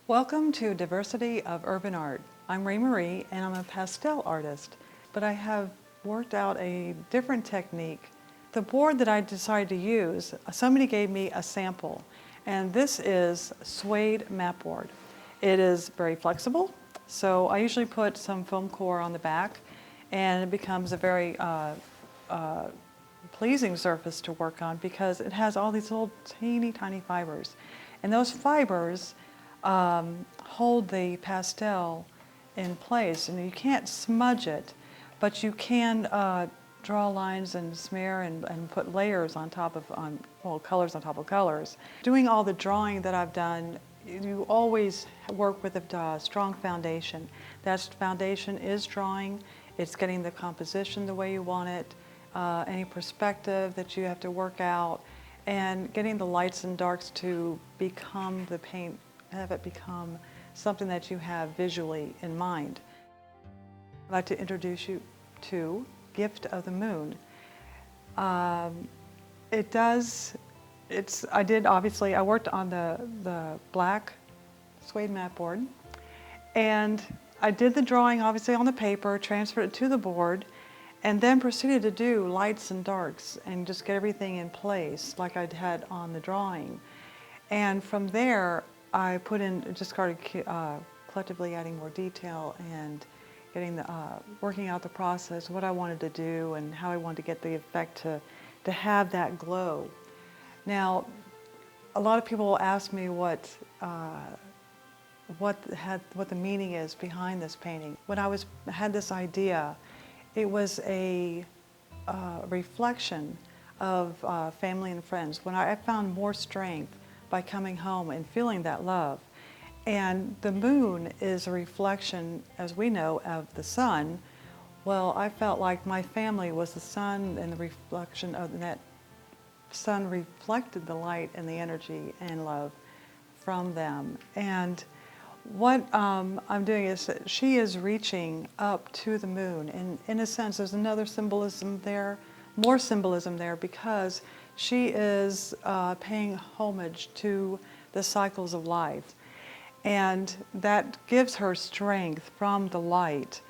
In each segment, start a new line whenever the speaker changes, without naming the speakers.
Welcome to Diversity of Urban Art. I'm Rae Marie and I'm a pastel artist, but I have worked out a different technique. The board that I decided to use, somebody gave me a sample, and this is suede mat board. It is very flexible, so I usually put some foam core on the back and it becomes a very pleasing surface to work on because it has all these little teeny tiny fibers. And those fibers hold the pastel in place, and you can't smudge it, but you can draw lines and smear and put layers on top of, colors on top of colors. Doing all the drawing that I've done, you always work with a strong foundation. That foundation is drawing, it's getting the composition the way you want it, any perspective that you have to work out, and getting the lights and darks to become the paint, have it become something that you have visually in mind. I'd like to introduce you to Gift of the Moon. I worked on the black suede mat board, and I did the drawing obviously on the paper, transferred it to the board, and then proceeded to do lights and darks and just get everything in place like I'd had on the drawing. And from there, I just started collectively adding more detail and getting working out the process, what I wanted to do and how I wanted to get the effect to have that glow. Now, a lot of people ask me what the meaning is behind this painting. When I had this idea, it was a reflection of family and friends. When I found more strength by coming home and feeling that love. And the moon is a reflection, as we know, of the sun. Well, I felt like my family was the sun, and the reflection of that sun reflected the light and the energy and love from them. And what I'm doing is that she is reaching up to the moon, and in a sense there's another symbolism there, more symbolism there, because she is paying homage to the cycles of life, and that gives her strength from the light.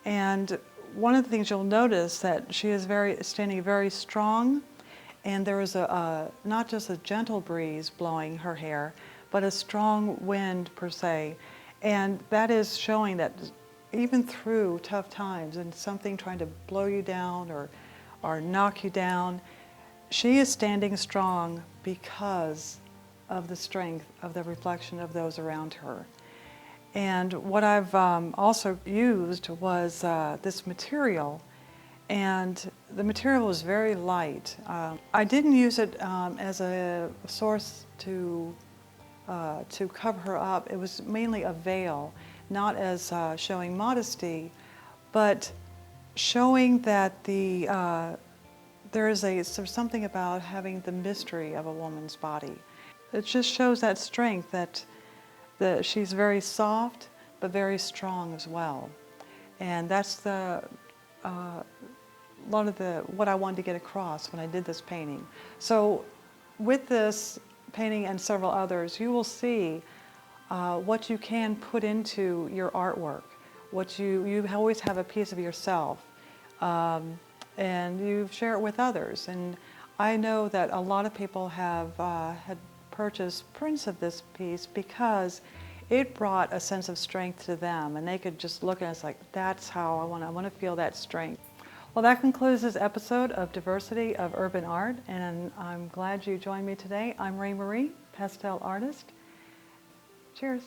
And one of the things you'll notice that she is standing very strong, and there is not just a gentle breeze blowing her hair, but a strong wind per se. And that is showing that even through tough times and something trying to blow you down or knock you down, she is standing strong because of the strength of the reflection of those around her. And what I've also used was this material, and the material was very light. I didn't use it as a source to cover her up. It was mainly a veil, not as showing modesty, but showing that there's something about having the mystery of a woman's body. It just shows that strength, that she's very soft but very strong as well. And that's a lot of what I wanted to get across when I did this painting. So with this painting and several others, you will see what you can put into your artwork. You always have a piece of yourself, and you share it with others. And I know that a lot of people have had purchased prints of this piece because it brought a sense of strength to them, and they could just look at it as like, that's how I want to feel that strength. Well, that concludes this episode of Diversity of Urban Art, and I'm glad you joined me today. I'm Rae Marie, pastel artist. Cheers.